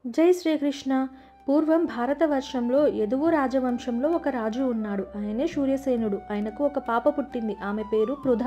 జై శ్రీకృష్ణ. పూర్వం భారతవర్షంలో యదువు రాజవంశంలో ఒక రాజు ఉన్నాడు. ఆయనే సూర్యసేనుడు. ఆయనకు ఒక పాప పుట్టింది. ఆమె పేరు పృథ.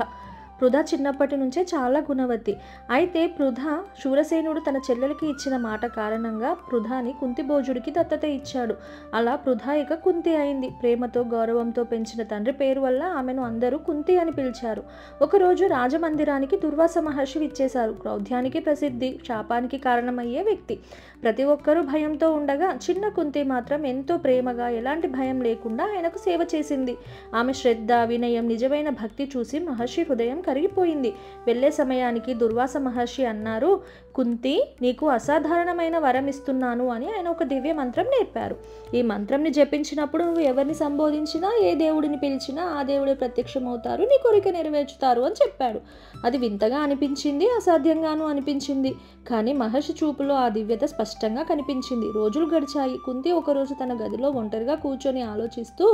పృథ చిన్నప్పటి నుంచే చాలా గుణవతి. అయితే పృథ శూరసేనుడు తన చెల్లెలకి ఇచ్చిన మాట కారణంగా పృథని కుంతిభోజుడికి దత్తత ఇచ్చాడు. అలా పృథ ఇక కుంతి అయింది. ప్రేమతో గౌరవంతో పెంచిన తండ్రి పేరు వల్ల ఆమెను అందరూ కుంతి అని పిలిచారు. ఒకరోజు రాజమందిరానికి దుర్వాస మహర్షి విచ్చేశారు. క్రౌధ్యానికి ప్రసిద్ధి, శాపానికి కారణమయ్యే వ్యక్తి. ప్రతి ఒక్కరూ భయంతో ఉండగా చిన్న కుంతి మాత్రం ఎంతో ప్రేమగా, ఎలాంటి భయం లేకుండా ఆయనకు సేవ చేసింది. ఆమె శ్రద్ధ, వినయం, నిజమైన భక్తి చూసి మహర్షి హృదయం కరిగిపోయింది. వెళ్ళే సమయానికి దుర్వాస మహర్షి అన్నారు, కుంతి, నీకు అసాధారణమైన వరం ఇస్తున్నాను అని ఆయన ఒక దివ్య మంత్రం నేర్పారు. ఈ మంత్రంని జపించినప్పుడు నువ్వు ఎవరిని సంబోధించినా, ఏ దేవుడిని పిలిచినా ఆ దేవుడే ప్రత్యక్షమవుతారు, నీ కోరిక నెరవేర్చుతారు అని చెప్పాడు. అది వింతగా అనిపించింది, అసాధ్యంగానూ అనిపించింది. కానీ మహర్షి చూపులో ఆ దివ్యత స్పష్టంగా కనిపించింది. రోజులు గడిచాయి. కుంతి ఒకరోజు తన గదిలో ఒంటరిగా కూర్చొని ఆలోచిస్తూ,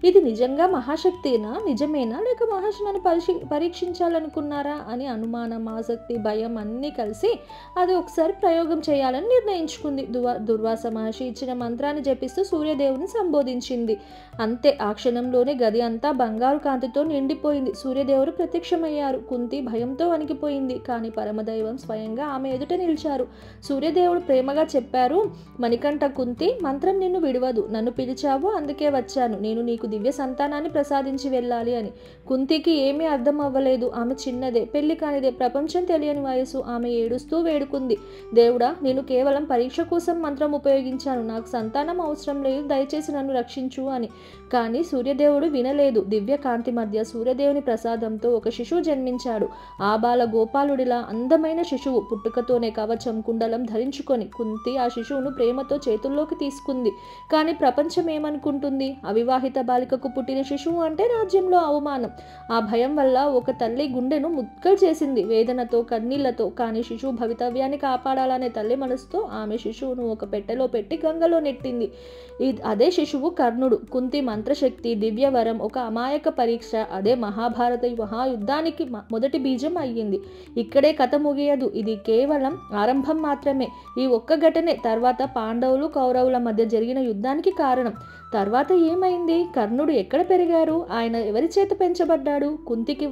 ఇది నిజంగా మహాశక్తినా, నిజమేనా, లేక మహర్షి నన్ను పరీక్షించాలనుకున్నారా అని అనుమానం, ఆసక్తి, భయం అన్నీ కలిసి అది ఒకసారి ప్రయోగం చేయాలని నిర్ణయించుకుంది. దుర్వాస మహర్షి ఇచ్చిన మంత్రాన్ని జపిస్తూ సూర్యదేవుని సంబోధించింది. అంతే, ఆ క్షణంలోనే గది అంతా బంగారు కాంతితో నిండిపోయింది. సూర్యదేవుడు ప్రత్యక్షమయ్యారు. కుంతి భయంతో వణికిపోయింది. కానీ పరమదైవం స్వయంగా ఆమె ఎదుట నిలిచారు. సూర్యదేవుడు ప్రేమగా చెప్పారు, మణికంఠ కుంతి, మంత్రం నిన్ను విడవదు. నన్ను పిలిచావు, అందుకే వచ్చాను. నేను నీకు దివ్య సంతానాన్ని ప్రసాదించి వెళ్ళాలి అని. కుంతికి ఏమీ అర్థం అవ్వలేదు. ఆమె చిన్నదే, పెళ్లి కానిదే, ప్రపంచం తెలియని వయసు. ఆమె ఏడుస్తూ వేడుకుంది, దేవుడా, నేను కేవలం పరీక్ష కోసం మంత్రం ఉపయోగించాను. నాకు సంతానం అవసరం లేదు, దయచేసి నన్ను రక్షించు అని. కానీ సూర్యదేవుడు వినలేదు. దివ్య కాంతి మధ్య సూర్యదేవుని ప్రసాదంతో ఒక శిశువు జన్మించాడు. ఆబాల గోపాలుడిలా అందమైన శిశువు. పుట్టుకతోనే కవచం, కుండలం ధరించుకొని కుంతి ఆ శిశువును ప్రేమతో చేతుల్లోకి తీసుకుంది. కానీ ప్రపంచం ఏమనుకుంటుంది? అవివాహిత బాలికకు పుట్టిన శిశువు అంటే రాజ్యంలో అవమానం. ఆ భయం వల్ల ఒక తల్లి గుండెను ముక్కలు చేసింది, వేదనతో, కన్నీళ్లతో. కానీ శిశువు భవితవ్యాన్ని కాపాడాలనే తల్లి మనసుతో ఆమె శిశువును ఒక పెట్టెలో పెట్టి గంగలో నెట్టింది. అదే శిశువు కర్ణుడు. కుంతి మంత్రశక్తి, దివ్యవరం, ఒక అమాయక పరీక్ష, అదే మహాభారత మహాయుద్ధానికి మొదటి బీజం అయ్యింది. ఇక్కడే కథ ముగియదు. ఇది కేవలం ఆరంభం మాత్రమే. ఈ ఒక్క ఘటనే తర్వాత పాండవులు కౌరవుల మధ్య జరిగిన యుద్ధానికి కారణం. తర్వాత ఏమైంది? కర్ణుడు ఎక్కడ పెరిగారు? ఆయన ఎవరి చేత పెంచబడ్డాడు? కుంతికి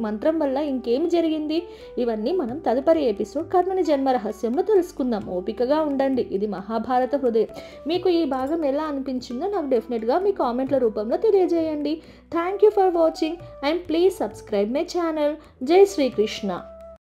మంత్రం వల్ల ఇంకేమి జరిగింది? ఇవన్నీ మనం తదుపరి ఎపిసోడ్ కర్ణుని జన్మ రహస్యంలో తెలుసుకుందాం. ఓపికగా ఉండండి. ఇది మహాభారత హృదయం. మీకు ఈ భాగం ఎలా అనిపించిందో నాకు డెఫినెట్గా మీ కామెంట్ల రూపంలో తెలియజేయండి. Thank you for watching and please subscribe my channel. జై శ్రీకృష్ణ.